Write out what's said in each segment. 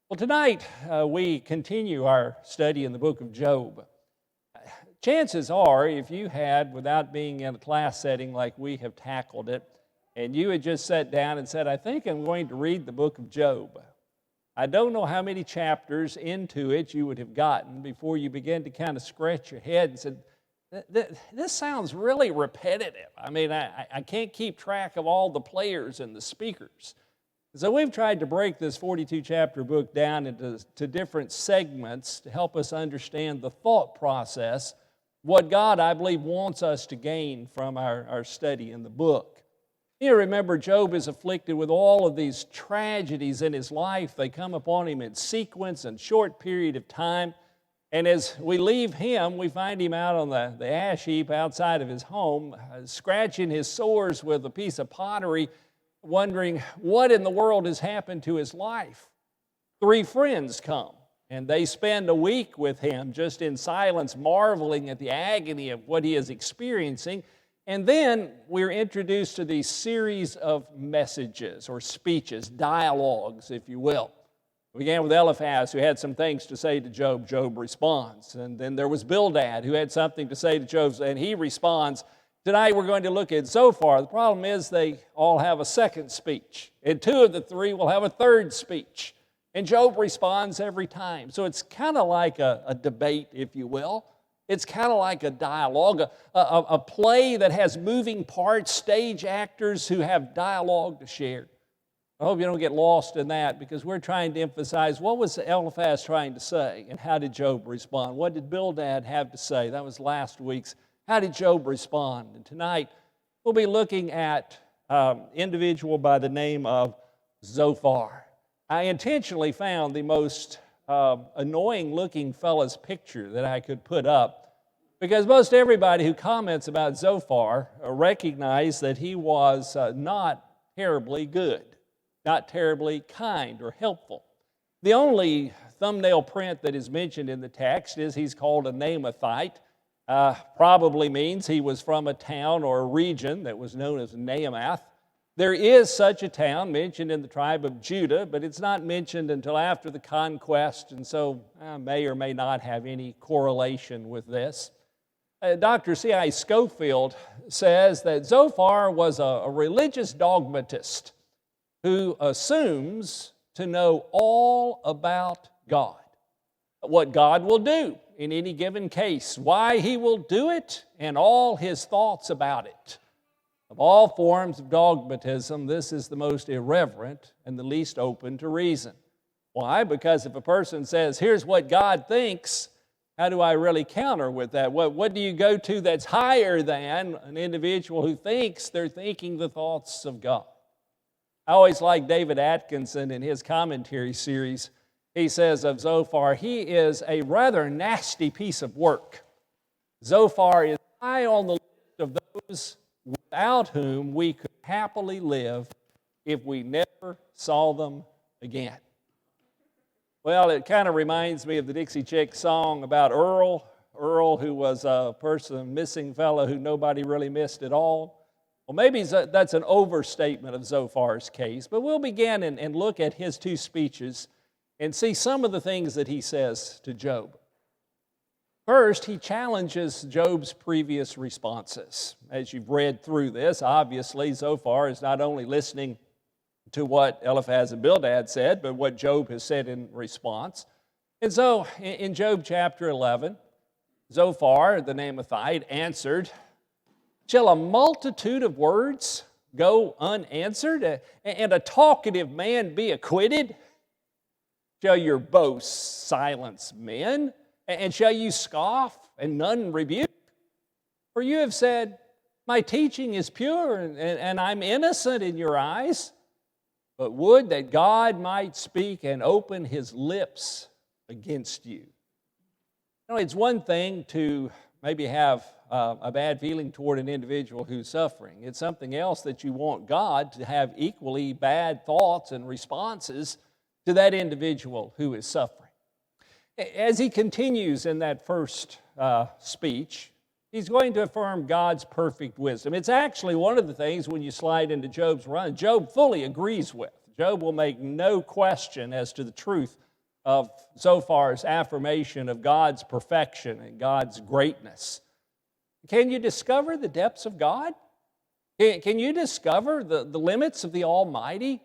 Well, tonight we continue our study in the book of Job. Chances are, if you had, without being in a class setting like we have tackled it, and you had just sat down and said, I think I'm going to read the book of Job, I don't know how many chapters into it you would have gotten before you began to kind of scratch your head and said, this sounds really repetitive. I mean, I can't keep track of all the players and the speakers. So we've tried to break this 42-chapter book down into different segments to help us understand the thought process, what God, I believe, wants us to gain from our study in the book. You remember, Job is afflicted with all of these tragedies in his life. They come upon him in sequence and short period of time. And as we leave him, we find him out on the ash heap outside of his home, scratching his sores with a piece of pottery, wondering what in the world has happened to his life. 3 friends come, and they spend a week with him just in silence, marveling at the agony of what he is experiencing. And then we're introduced to these series of messages or speeches, dialogues, if you will. We began with Eliphaz, who had some things to say to Job. Job responds. And then there was Bildad, who had something to say to Job, and he responds. Tonight we're going to look at Zophar. The problem is they all have a second speech, and 2 of the 3 will have a third speech. And Job responds every time. So it's kind of like a debate, if you will. It's kind of like a dialogue, a play that has moving parts, stage actors who have dialogue to share. I hope you don't get lost in that, because we're trying to emphasize what was Eliphaz trying to say and how did Job respond? What did Bildad have to say? That was last week's. How did Job respond? And tonight we'll be looking at an individual by the name of Zophar. I intentionally found the most annoying looking fellow's picture that I could put up, because most everybody who comments about Zophar recognize that he was not terribly good, not terribly kind or helpful. The only thumbnail print that is mentioned in the text is he's called a Naamathite. Probably means he was from a town or a region that was known as Naamath. There is such a town mentioned in the tribe of Judah, but it's not mentioned until after the conquest, and so may or may not have any correlation with this. Dr. C.I. Schofield says that Zophar was a religious dogmatist who assumes to know all about God, what God will do in any given case, why he will do it, and all his thoughts about it. Of all forms of dogmatism, this is the most irreverent and the least open to reason. Why? Because if a person says, here's what God thinks, how do I really counter with that? What do you go to that's higher than an individual who thinks they're thinking the thoughts of God? I always like David Atkinson in his commentary series. He says of Zophar, he is a rather nasty piece of work. Zophar is high on the list of those without whom we could happily live if we never saw them again. Well, it kind of reminds me of the Dixie Chicks song about Earl, who was a missing fellow who nobody really missed at all. Well, maybe that's an overstatement of Zophar's case, but we'll begin and look at his 2 speeches and see some of the things that he says to Job. First, he challenges Job's previous responses. As you've read through this, obviously Zophar is not only listening to what Eliphaz and Bildad said, but what Job has said in response. And so in Job chapter 11, Zophar, the Naamathite, answered, shall a multitude of words go unanswered, and a talkative man be acquitted? Shall your boasts silence men? And shall you scoff and none rebuke? For you have said, my teaching is pure and I'm innocent in your eyes. But would that God might speak and open his lips against you. You know, it's one thing to maybe have a bad feeling toward an individual who's suffering. It's something else that you want God to have equally bad thoughts and responses to that individual who is suffering. As he continues in that first speech, he's going to affirm God's perfect wisdom. It's actually one of the things when you slide into Job's run, Job fully agrees with. Job will make no question as to the truth of Zophar's affirmation of God's perfection and God's greatness. Can you discover the depths of God? Can you discover the limits of the Almighty?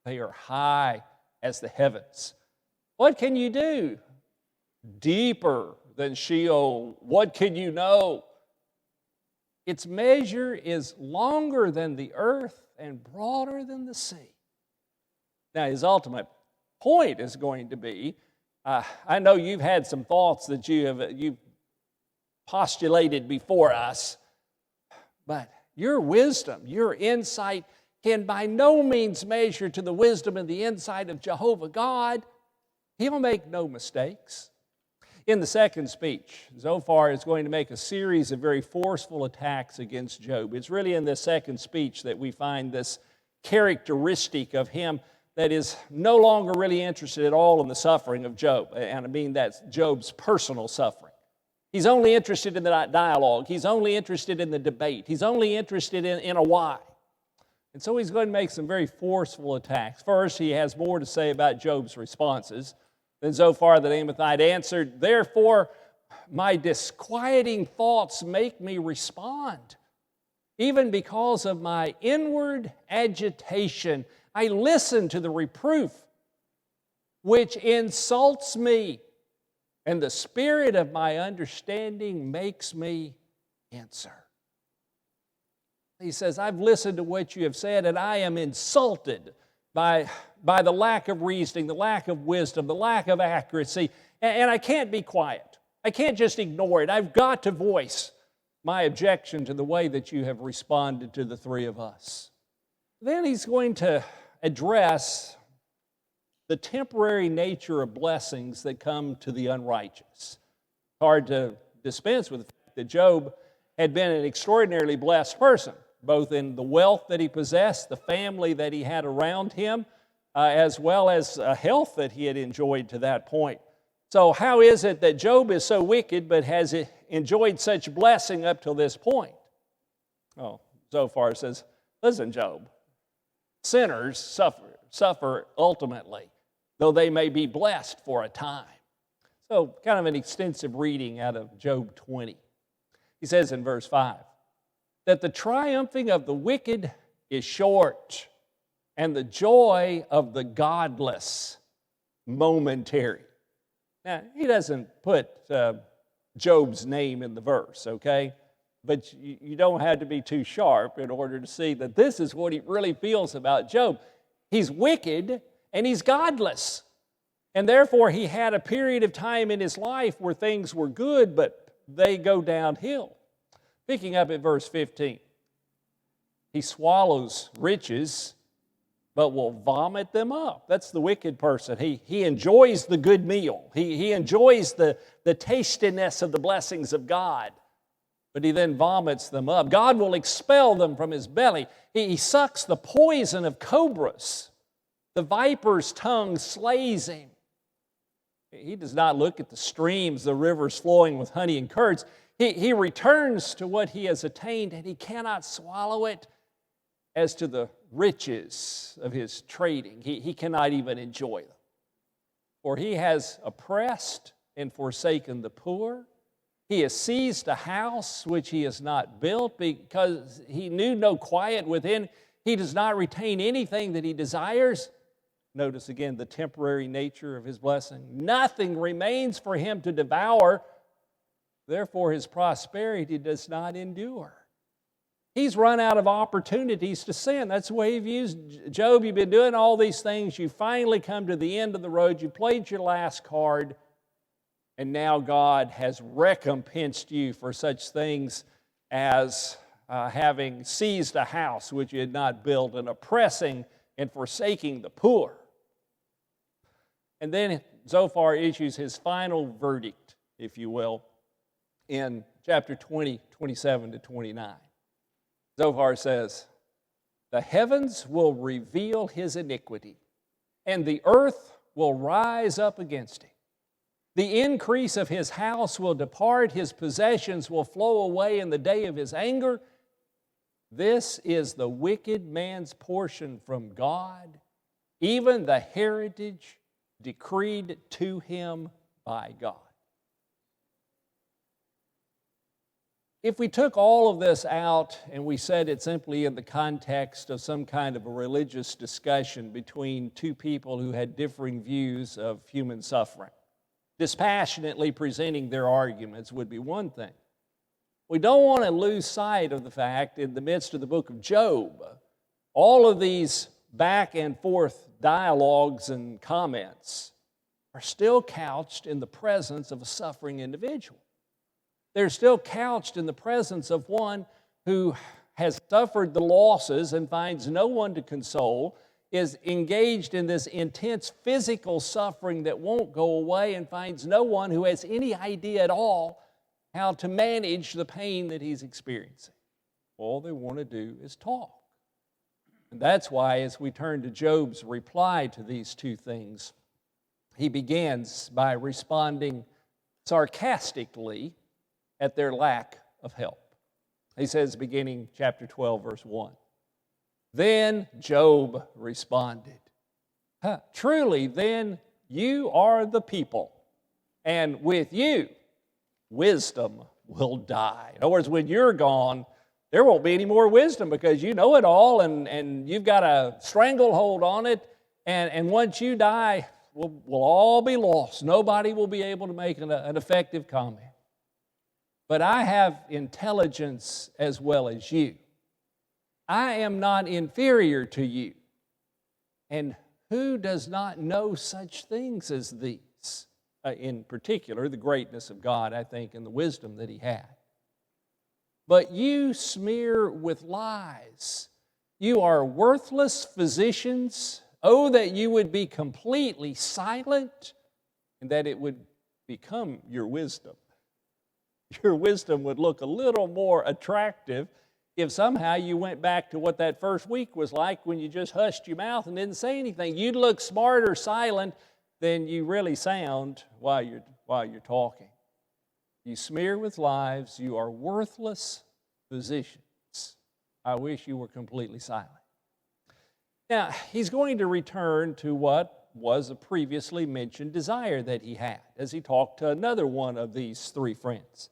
They are high as the heavens. What can you do? Deeper than Sheol. What can you know? Its measure is longer than the earth and broader than the sea. Now, his ultimate point is going to be, I know you've had some thoughts that you've postulated before us, but your wisdom, your insight can by no means measure to the wisdom and the insight of Jehovah God. He'll make no mistakes. In the second speech, Zophar is going to make a series of very forceful attacks against Job. It's really in this second speech that we find this characteristic of him that is no longer really interested at all in the suffering of Job. And I mean that's Job's personal suffering. He's only interested in the dialogue. He's only interested in the debate. He's only interested in a why. And so he's going to make some very forceful attacks. First, he has more to say about Job's responses. Then Zophar the Naamathite answered, "Therefore, my disquieting thoughts make me respond. Even because of my inward agitation, I listen to the reproof which insults me, and the spirit of my understanding makes me answer." He says, I've listened to what you have said, and I am insulted by the lack of reasoning, the lack of wisdom, the lack of accuracy, and I can't be quiet. I can't just ignore it. I've got to voice my objection to the way that you have responded to the three of us. Then he's going to address the temporary nature of blessings that come to the unrighteous. It's hard to dispense with the fact that Job had been an extraordinarily blessed person, both in the wealth that he possessed, the family that he had around him, as well as health that he had enjoyed to that point. So how is it that Job is so wicked but has enjoyed such blessing up till this point? Oh, Zophar says, listen, Job, sinners suffer ultimately, though they may be blessed for a time. So kind of an extensive reading out of Job 20. He says in verse 5, that the triumphing of the wicked is short, and the joy of the godless momentary. Now, he doesn't put Job's name in the verse, okay? But you don't have to be too sharp in order to see that this is what he really feels about Job. He's wicked and he's godless. And therefore, he had a period of time in his life where things were good, but they go downhill. Picking up at verse 15, he swallows riches, but will vomit them up. That's the wicked person. He enjoys the good meal. He enjoys the tastiness of the blessings of God, but he then vomits them up. God will expel them from his belly. He sucks the poison of cobras. The viper's tongue slays him. He does not look at the streams, the rivers flowing with honey and curds. He returns to what he has attained, and he cannot swallow it. As to the riches of his trading, he cannot even enjoy them. For he has oppressed and forsaken the poor. He has seized a house which he has not built because he knew no quiet within. He does not retain anything that he desires. Notice again the temporary nature of his blessing. Nothing remains for him to devour. Therefore, his prosperity does not endure. He's run out of opportunities to sin. That's the way he views Job. You've been doing all these things. You finally come to the end of the road. You played your last card. And now God has recompensed you for such things as having seized a house which you had not built and oppressing and forsaking the poor. And then Zophar issues his final verdict, if you will, in chapter 20, 27 to 29. Zophar says, the heavens will reveal his iniquity, and the earth will rise up against him. The increase of his house will depart, his possessions will flow away in the day of his anger. This is the wicked man's portion from God, even the heritage decreed to him by God. If we took all of this out and we said it simply in the context of some kind of a religious discussion between two people who had differing views of human suffering, dispassionately presenting their arguments would be one thing. We don't want to lose sight of the fact in the midst of the book of Job, all of these back and forth dialogues and comments are still couched in the presence of a suffering individual. They're still couched in the presence of one who has suffered the losses and finds no one to console, is engaged in this intense physical suffering that won't go away, and finds no one who has any idea at all how to manage the pain that he's experiencing. All they want to do is talk. And that's why, as we turn to Job's reply to these two things, he begins by responding sarcastically at their lack of help. He says, beginning chapter 12, verse 1, "Then Job responded, 'Truly, then you are the people, and with you wisdom will die.'" In other words, when you're gone, there won't be any more wisdom because you know it all and you've got a stranglehold on it. And once you die, we'll all be lost. Nobody will be able to make an effective comment. But I have intelligence as well as you. I am not inferior to you. And who does not know such things as these? In particular, the greatness of God, I think, and the wisdom that he had. But you smear with lies. You are worthless physicians. Oh, that you would be completely silent and that it would become your wisdom. Your wisdom would look a little more attractive if somehow you went back to what that first week was like when you just hushed your mouth and didn't say anything. You'd look smarter silent than you really sound while you're talking. You smear with lies. You are worthless physicians. I wish you were completely silent. Now, he's going to return to what was a previously mentioned desire that he had as he talked to another one of these three friends.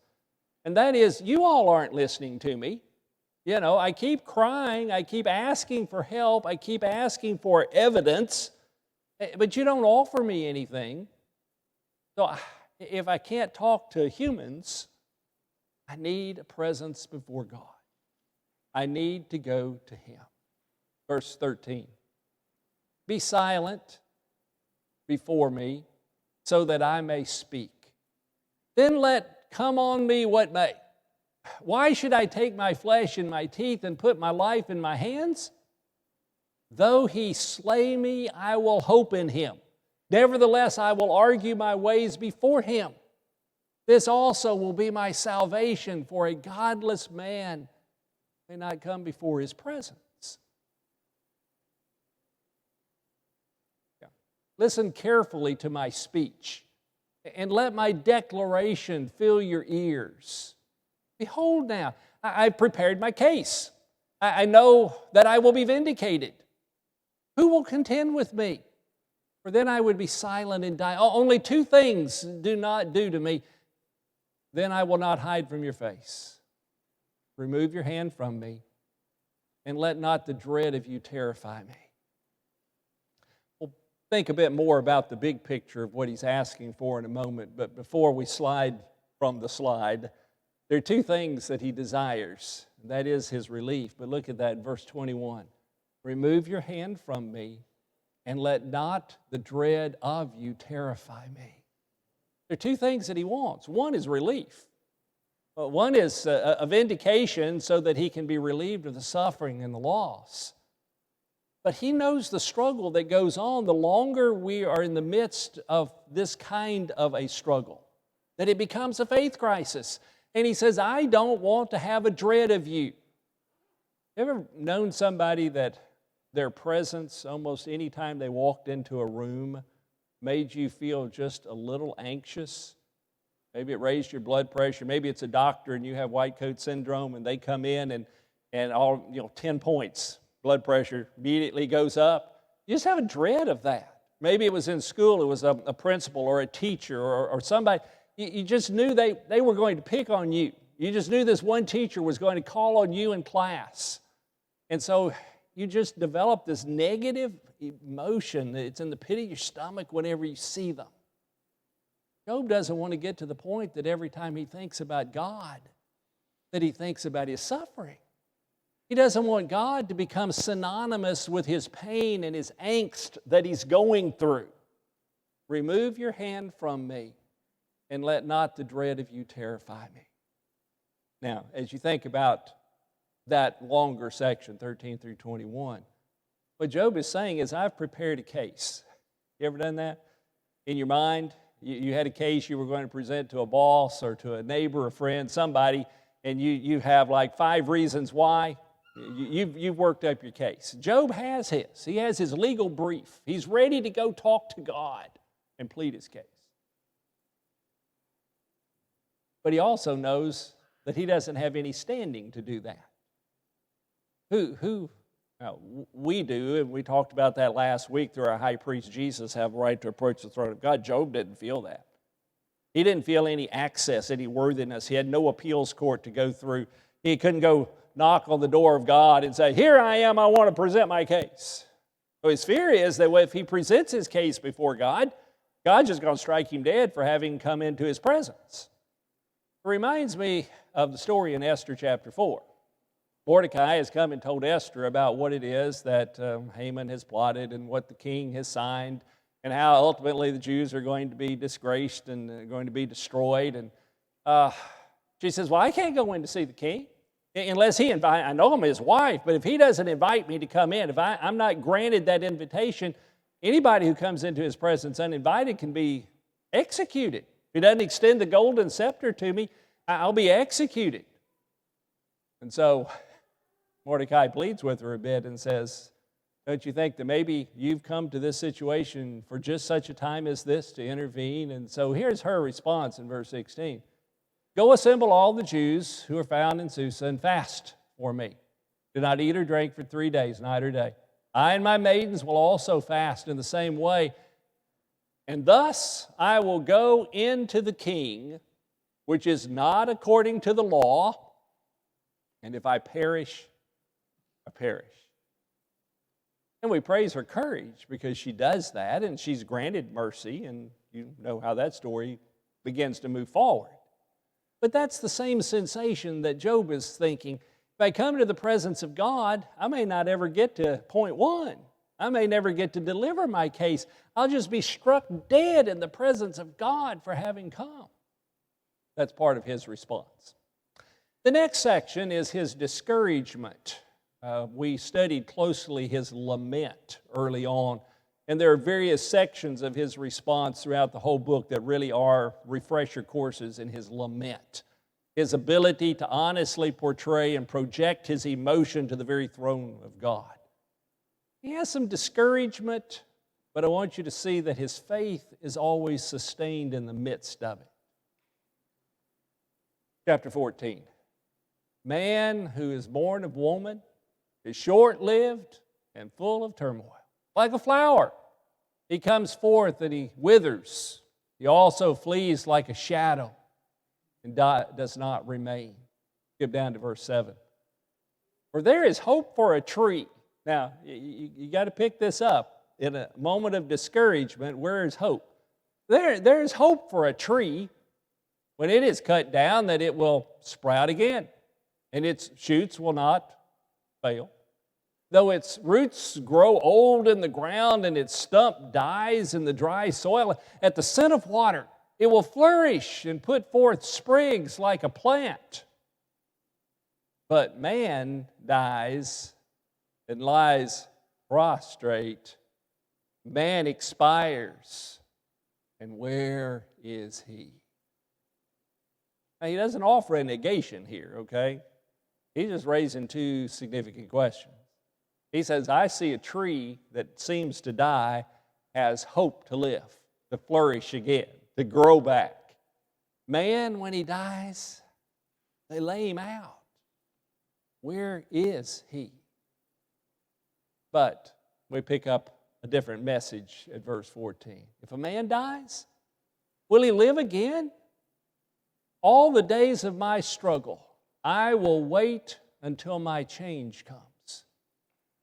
And that is, you all aren't listening to me. You know, I keep crying, I keep asking for help, I keep asking for evidence, but you don't offer me anything. So if I can't talk to humans, I need a presence before God. I need to go to him. Verse 13, "Be silent before me so that I may speak. Then let come on me what may. Why should I take my flesh in my teeth and put my life in my hands? Though he slay me, I will hope in him. Nevertheless, I will argue my ways before him. This also will be my salvation, for a godless man may not come before his presence." Listen carefully to my speech, and let my declaration fill your ears. Behold now, I've prepared my case. I know that I will be vindicated. Who will contend with me? For then I would be silent and die. Only two things do not do to me. Then I will not hide from your face. Remove your hand from me, and let not the dread of you terrify me. We'll think a bit more about the big picture of what he's asking for in a moment, but before we slide from the slide, there are two things that he desires. That is his relief. But look at that in verse 21. Remove your hand from me, and let not the dread of you terrify me. There are two things that he wants. One is relief. One is a vindication so that he can be relieved of the suffering and the loss. But he knows the struggle that goes on the longer we are in the midst of this kind of a struggle, that it becomes a faith crisis. And he says, I don't want to have a dread of you. Ever known somebody that their presence, almost any time they walked into a room, made you feel just a little anxious? Maybe it raised your blood pressure. Maybe it's a doctor and you have white coat syndrome and they come in and all 10 points, blood pressure immediately goes up. You just have a dread of that. Maybe it was in school, it was a principal or a teacher or somebody. You just knew they were going to pick on you. You just knew this one teacher was going to call on you in class. And so you just develop this negative emotion. It's in the pit of your stomach whenever you see them. Job doesn't want to get to the point that every time he thinks about God, that he thinks about his suffering. He doesn't want God to become synonymous with his pain and his angst that he's going through. Remove your hand from me, and let not the dread of you terrify me. Now, as you think about that longer section, 13 through 21, what Job is saying is, I've prepared a case. You ever done that? In your mind, you had a case you were going to present to a boss or to a neighbor, a friend, somebody, and you have like 5 reasons why. You've worked up your case. Job has his. He has his legal brief. He's ready to go talk to God and plead his case. But he also knows that he doesn't have any standing to do that. We do, and we talked about that last week through our high priest Jesus, have a right to approach the throne of God. Job didn't feel that. He didn't feel any access, any worthiness. He had no appeals court to go through. He couldn't go knock on the door of God and say, here I am, I want to present my case. So his fear is that if he presents his case before God, God's just going to strike him dead for having come into his presence. It reminds me of the story in Esther chapter 4. Mordecai has come and told Esther about what it is that Haman has plotted and what the king has signed and how ultimately the Jews are going to be disgraced and going to be destroyed. And she says, well, I can't go in to see the king unless he invites. I know I'm his wife, but if he doesn't invite me to come in, if I'm not granted that invitation, anybody who comes into his presence uninvited can be executed. If he doesn't extend the golden scepter to me, I'll be executed. And so Mordecai pleads with her a bit and says, don't you think that maybe you've come to this situation for just such a time as this to intervene? And so here's her response in verse 16. Go assemble all the Jews who are found in Susa and fast for me. Do not eat or drink for 3 days, night or day. I and my maidens will also fast in the same way. And thus I will go into the king, which is not according to the law. And if I perish, I perish. And we praise her courage because she does that, and she's granted mercy, and you know how that story begins to move forward. But that's the same sensation that Job is thinking. If I come to the presence of God, I may not ever get to point 1. I may never get to deliver my case. I'll just be struck dead in the presence of God for having come. That's part of his response. The next section is his discouragement. We studied closely his lament early on, and there are various sections of his response throughout the whole book that really are refresher courses in his lament. His ability to honestly portray and project his emotion to the very throne of God. He has some discouragement, but I want you to see that his faith is always sustained in the midst of it. Chapter 14. Man who is born of woman is short-lived and full of turmoil. Like a flower, he comes forth and he withers. He also flees like a shadow and does not remain. Skip down to verse 7. For there is hope for a tree. Now, you got to pick this up. In a moment of discouragement, where is hope? There is hope for a tree when it is cut down that it will sprout again, and its shoots will not fail. Though its roots grow old in the ground and its stump dies in the dry soil, at the scent of water it will flourish and put forth sprigs like a plant. But man dies and lies prostrate. Man expires, and where is he? Now, he doesn't offer a negation here, okay? He's just raising 2 significant questions. He says, I see a tree that seems to die has hope to live, to flourish again, to grow back. Man, when he dies, they lay him out. Where is he? But we pick up a different message at verse 14. If a man dies, will he live again? All the days of my struggle, I will wait until my change comes.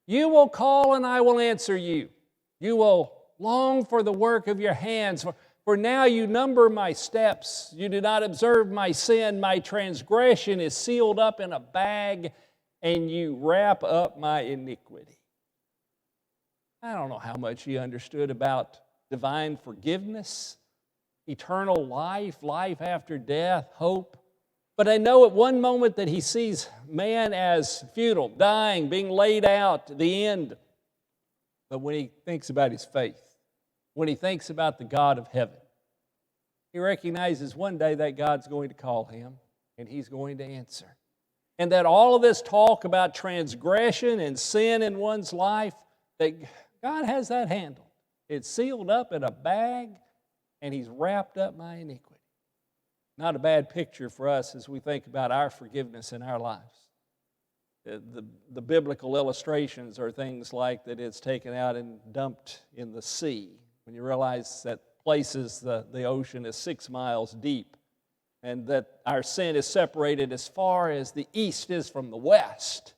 You will call and I will answer you. You will long for the work of your hands. For now you number my steps. You do not observe my sin. My transgression is sealed up in a bag, and you wrap up my iniquity. I don't know how much he understood about divine forgiveness, eternal life, life after death, hope. But I know at one moment that he sees man as futile, dying, being laid out, the end. But when he thinks about his faith, when he thinks about the God of heaven, he recognizes one day that God's going to call him and he's going to answer. And that all of this talk about transgression and sin in one's life, that God has that handled. It's sealed up in a bag and he's wrapped up my iniquity. Not a bad picture for us as we think about our forgiveness in our lives. The biblical illustrations are things like that it's taken out and dumped in the sea. When you realize that places the ocean is 6 miles deep and that our sin is separated as far as the east is from the west.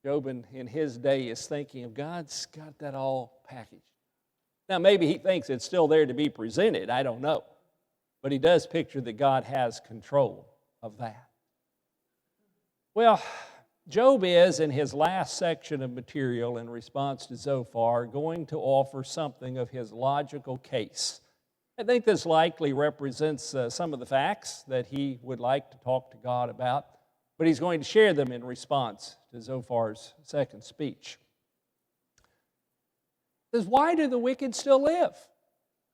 Job in his day is thinking of God's got that all packaged. Now maybe he thinks it's still there to be presented, I don't know. But he does picture that God has control of that. Well, Job is, in his last section of material in response to Zophar, going to offer something of his logical case. I think this likely represents some of the facts that he would like to talk to God about, but he's going to share them in response to Zophar's second speech. He says, why do the wicked still live?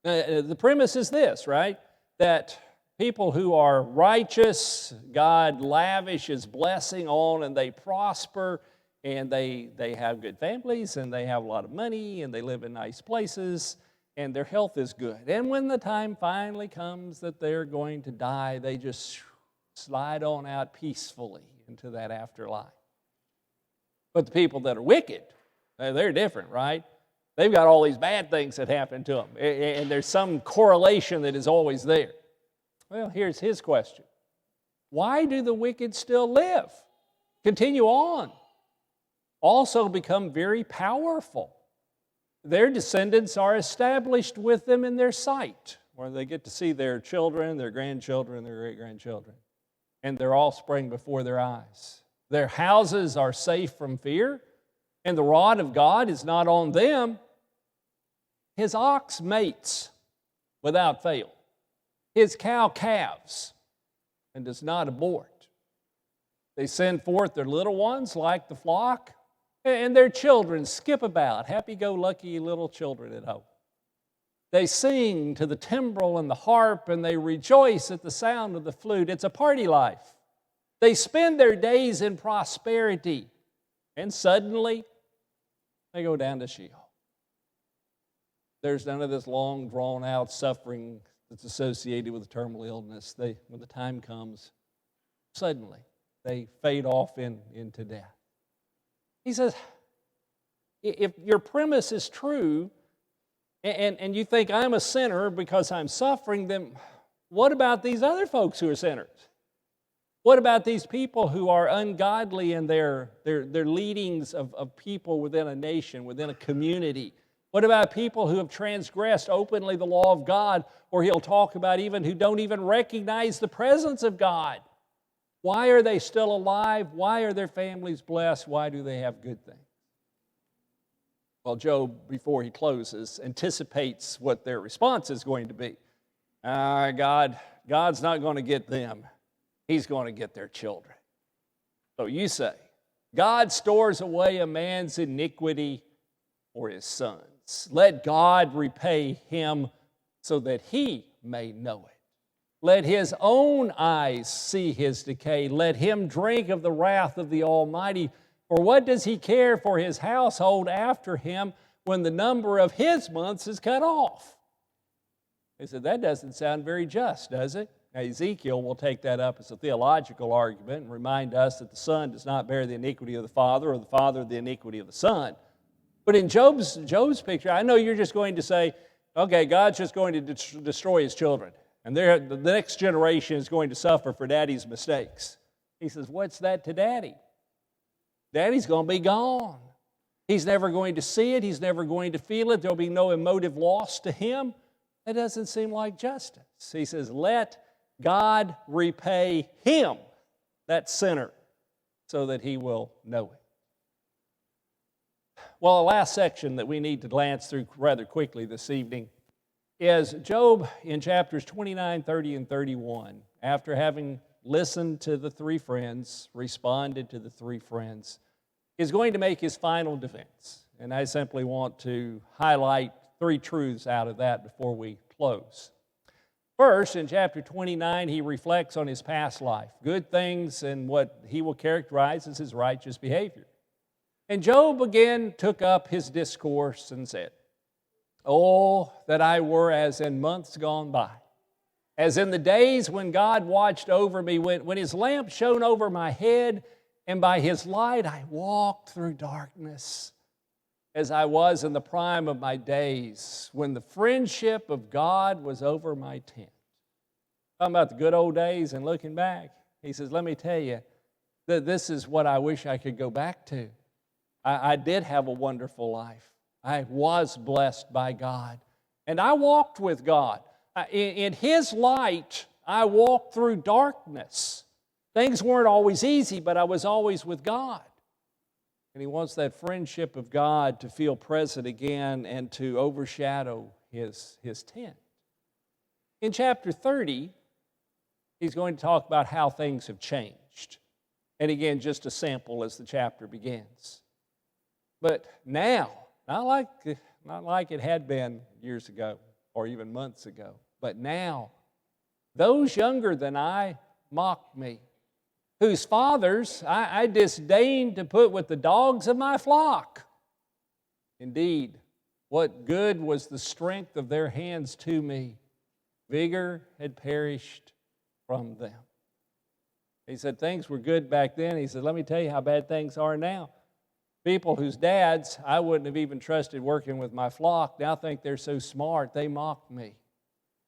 The premise is this, right? That people who are righteous, God lavishes blessing on and they prosper and they have good families and they have a lot of money and they live in nice places and their health is good. And when the time finally comes that they're going to die, they just slide on out peacefully into that afterlife. But the people that are wicked, they're different, right? They've got all these bad things that happen to them, and there's some correlation that is always there. Well, here's his question. Why do the wicked still live? Continue on. Also become very powerful. Their descendants are established with them in their sight, where they get to see their children, their grandchildren, their great-grandchildren, and their offspring before their eyes. Their houses are safe from fear, and the rod of God is not on them. His ox mates without fail. His cow calves and does not abort. They send forth their little ones like the flock, and their children skip about, happy-go-lucky little children at home. They sing to the timbrel and the harp, and they rejoice at the sound of the flute. It's a party life. They spend their days in prosperity, and suddenly they go down to Sheol. There's none of this long, drawn-out suffering that's associated with a terminal illness. When the time comes, suddenly they fade off into death. He says, if your premise is true, and you think I'm a sinner because I'm suffering, then what about these other folks who are sinners? What about these people who are ungodly in their leadings of people within a nation, within a community? What about people who have transgressed openly the law of God, or he'll talk about even who don't even recognize the presence of God? Why are they still alive? Why are their families blessed? Why do they have good things? Well, Job, before he closes, anticipates what their response is going to be. God's not going to get them. He's going to get their children. So you say, God stores away a man's iniquity for his sons. Let God repay him so that he may know it. Let his own eyes see his decay. Let him drink of the wrath of the Almighty. For what does he care for his household after him when the number of his months is cut off? They said, that doesn't sound very just, does it? Now, Ezekiel will take that up as a theological argument and remind us that the Son does not bear the iniquity of the Father or the Father the iniquity of the Son. But in Job's picture, I know you're just going to say, okay, God's just going to destroy his children. And the next generation is going to suffer for daddy's mistakes. He says, what's that to daddy? Daddy's going to be gone. He's never going to see it. He's never going to feel it. There'll be no emotive loss to him. That doesn't seem like justice. He says, let God repay him, that sinner, so that he will know it. Well, the last section that we need to glance through rather quickly this evening is Job in chapters 29, 30, and 31. After having listened to the three friends, responded to the three friends, is going to make his final defense. And I simply want to highlight three truths out of that before we close. First, in chapter 29, he reflects on his past life, good things and what he will characterize as his righteous behavior. And Job again took up his discourse and said, oh, that I were as in months gone by, as in the days when God watched over me, when his lamp shone over my head, and by his light I walked through darkness, as I was in the prime of my days, when the friendship of God was over my tent. Talking about the good old days and looking back, he says, let me tell you, that this is what I wish I could go back to. I did have a wonderful life. I was blessed by God. And I walked with God. In his light, I walked through darkness. Things weren't always easy, but I was always with God. And he wants that friendship of God to feel present again and to overshadow his tent. In chapter 30, he's going to talk about how things have changed. And again, just a sample as the chapter begins. But now, not like it had been years ago or even months ago, but now, those younger than I mocked me, whose fathers I disdained to put with the dogs of my flock. Indeed, what good was the strength of their hands to me? Vigor had perished from them. He said things were good back then. He said, let me tell you how bad things are now. People whose dads I wouldn't have even trusted working with my flock now think they're so smart, they mock me.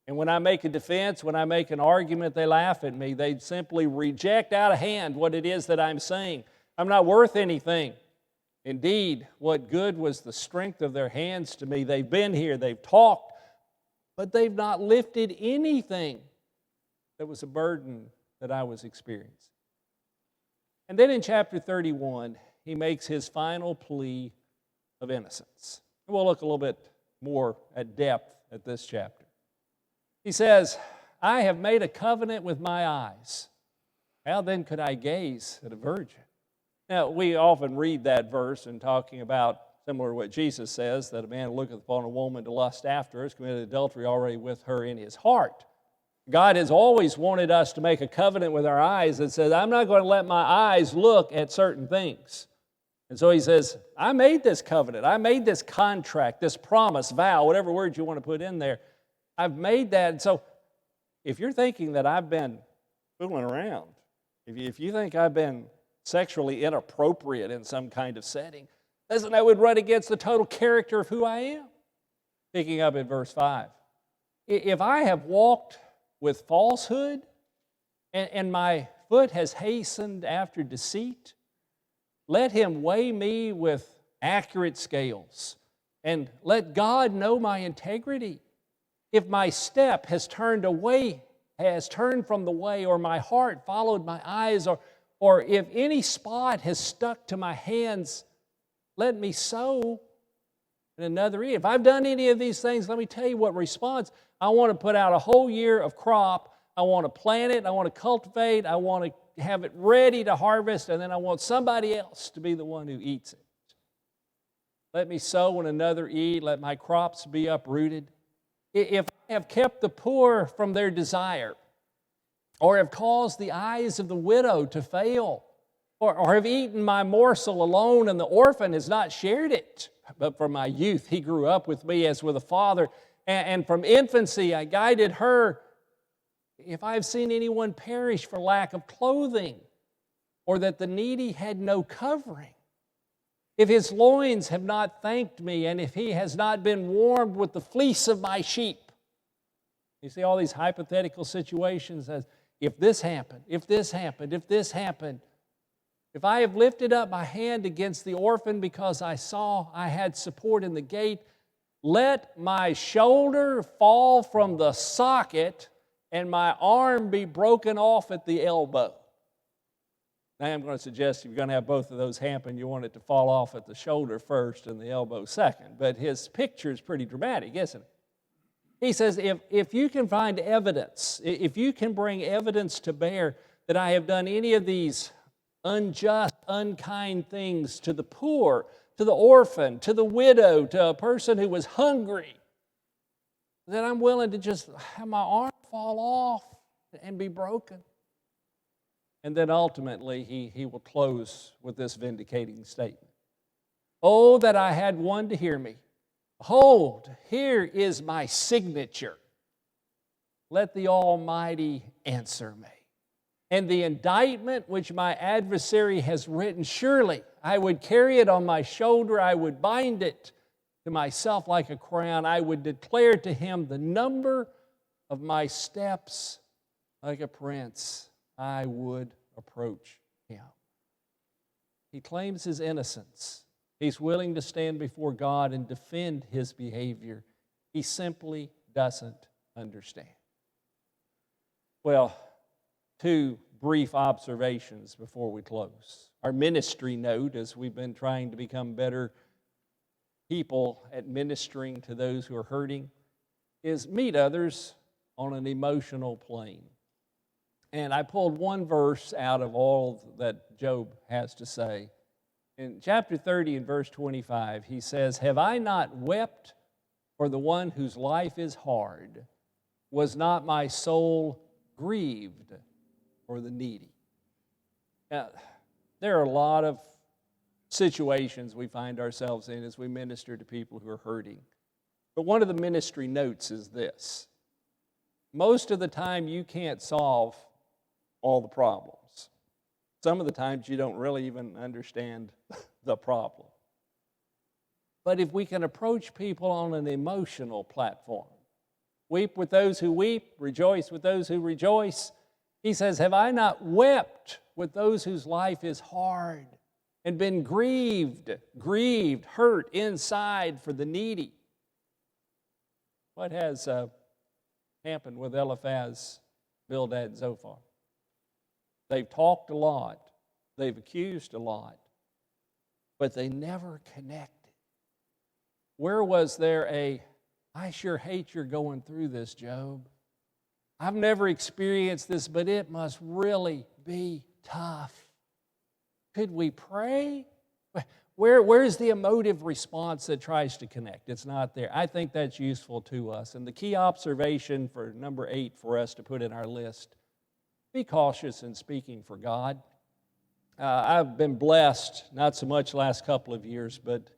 And when I make a defense, when I make an argument, they laugh at me. They simply reject out of hand what it is that I'm saying. I'm not worth anything. Indeed, what good was the strength of their hands to me? They've been here, they've talked, but they've not lifted anything that was a burden that I was experiencing. And then in chapter 31, he makes his final plea of innocence. And we'll look a little bit more at depth at this chapter. He says, I have made a covenant with my eyes. How then could I gaze at a virgin? Now, we often read that verse in talking about, similar to what Jesus says, that a man looketh upon a woman to lust after her has committed adultery already with her in his heart. God has always wanted us to make a covenant with our eyes that says, I'm not going to let my eyes look at certain things. And so he says, I made this covenant. I made this contract, this promise, vow, whatever word you want to put in there. I've made that. And so if you're thinking that I've been fooling around, if you think I've been sexually inappropriate in some kind of setting, doesn't that would run against the total character of who I am? Picking up at verse 5. If I have walked with falsehood and my foot has hastened after deceit, let him weigh me with accurate scales and let God know my integrity. If my step has turned from the way, or my heart followed my eyes, or if any spot has stuck to my hands, let me sow in another ear. If I've done any of these things, let me tell you what response. I want to put out a whole year of crop. I want to plant it. I want to cultivate. I want to have it ready to harvest, and then I want somebody else to be the one who eats it. Let me sow and another eat. Let my crops be uprooted. If I have kept the poor from their desire, or have caused the eyes of the widow to fail, or have eaten my morsel alone and the orphan has not shared it, but from my youth he grew up with me as with a father, and from infancy I guided her. If I have seen anyone perish for lack of clothing, or that the needy had no covering, if his loins have not thanked me, and if he has not been warmed with the fleece of my sheep. You see all these hypothetical situations as, if this happened, if this happened, if this happened. If I have lifted up my hand against the orphan because I saw I had support in the gate, let my shoulder fall from the socket and my arm be broken off at the elbow. Now I'm going to suggest if you're going to have both of those happen, you want it to fall off at the shoulder first and the elbow second. But his picture is pretty dramatic, isn't it? He says, if you can find evidence, if you can bring evidence to bear that I have done any of these unjust, unkind things to the poor, to the orphan, to the widow, to a person who was hungry, then I'm willing to just have my arm fall off and be broken. And then ultimately, he will close with this vindicating statement. Oh, that I had one to hear me. Behold, here is my signature. Let the Almighty answer me. And the indictment which my adversary has written, surely I would carry it on my shoulder. I would bind it to myself like a crown. I would declare to him the number of my steps like a prince. I would approach him. He claims his innocence. He's willing to stand before God and defend his behavior. He simply doesn't understand. Well, two brief observations before we close. Our ministry note, as we've been trying to become better people at ministering to those who are hurting, is meet others on an emotional plane. And I pulled one verse out of all that Job has to say. In chapter 30 and verse 25, he says, have I not wept for the one whose life is hard? Was not my soul grieved for the needy? Now, there are a lot of situations we find ourselves in as we minister to people who are hurting. But one of the ministry notes is this. Most of the time you can't solve all the problems. Some of the times you don't really even understand the problem. But if we can approach people on an emotional platform, weep with those who weep, rejoice with those who rejoice. He says, have I not wept with those whose life is hard and been grieved, hurt inside for the needy? What has happened with Eliphaz, Bildad, and Zophar? They've talked a lot. They've accused a lot. But they never connected. Where was there I sure hate you're going through this, Job. I've never experienced this, but it must really be tough. Could we pray? Where's the emotive response that tries to connect? It's not there. I think that's useful to us. And the key observation for number 8 for us to put in our list, be cautious in speaking for God. I've been blessed, not so much the last couple of years, but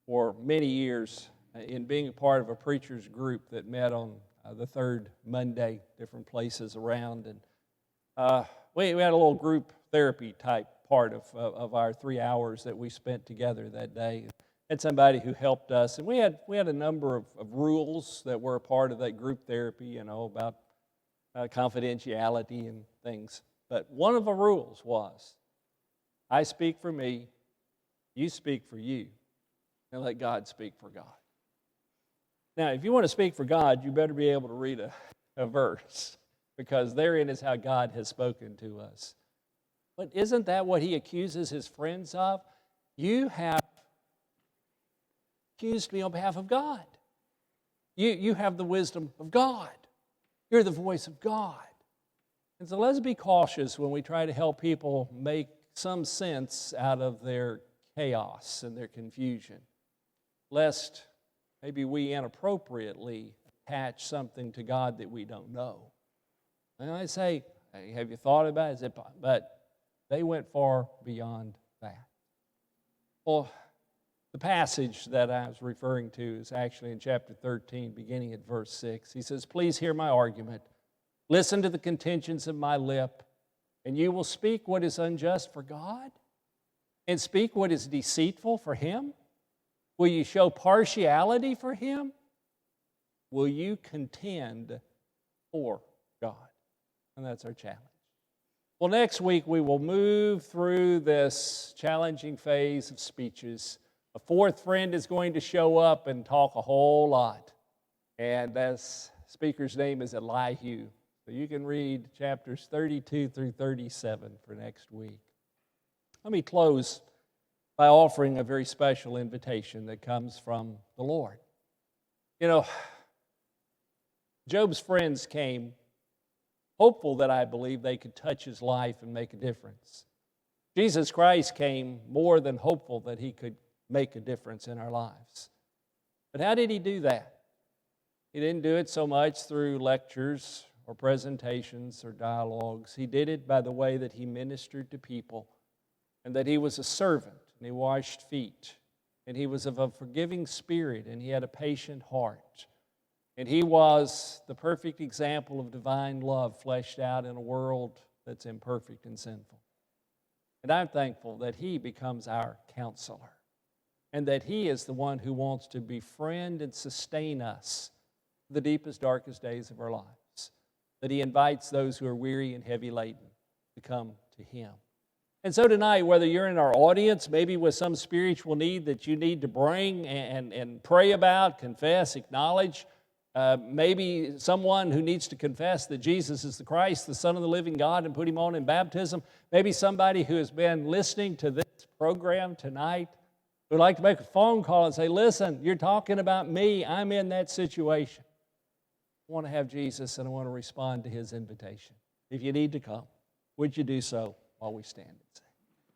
for many years in being a part of a preacher's group that met on the third Monday, different places around. And we had a little group therapy type part of our 3 hours that we spent together that day. Had somebody who helped us, and we had a number of rules that were a part of that group therapy, about confidentiality and things. But one of the rules was, I speak for me, you speak for you, and let God speak for God. Now, if you want to speak for God, you better be able to read a verse, because therein is how God has spoken to us. But isn't that what he accuses his friends of? You have accused me on behalf of God. You have the wisdom of God. You're the voice of God. And so let's be cautious when we try to help people make some sense out of their chaos and their confusion, lest maybe we inappropriately attach something to God that we don't know. And I say, hey, have you thought about it? But they went far beyond that. Well, the passage that I was referring to is actually in chapter 13, beginning at verse 6. He says, please hear my argument. Listen to the contentions of my lip, and you will speak what is unjust for God? and speak what is deceitful for him? Will you show partiality for him? Will you contend for God? And that's our challenge. Well, next week we will move through this challenging phase of speeches. A fourth friend is going to show up and talk a whole lot. And that speaker's name is Elihu. So you can read chapters 32 through 37 for next week. Let me close by offering a very special invitation that comes from the Lord. You know, Job's friends came hopeful that I believe they could touch his life and make a difference. Jesus Christ came more than hopeful that he could make a difference in our lives. But how did he do that? He didn't do it so much through lectures or presentations or dialogues. He did it by the way that he ministered to people, and that he was a servant, and he washed feet, and he was of a forgiving spirit, and he had a patient heart. And he was the perfect example of divine love fleshed out in a world that's imperfect and sinful. And I'm thankful that he becomes our counselor, and that he is the one who wants to befriend and sustain us the deepest, darkest days of our lives, that he invites those who are weary and heavy laden to come to him. And so tonight, whether you're in our audience, maybe with some spiritual need that you need to bring and pray about, confess, acknowledge, maybe someone who needs to confess that Jesus is the Christ, the Son of the living God, and put him on in baptism, maybe somebody who has been listening to this program tonight would like to make a phone call and say, listen, you're talking about me, I'm in that situation. I want to have Jesus, and I want to respond to his invitation. If you need to come, would you do so while we stand and sing?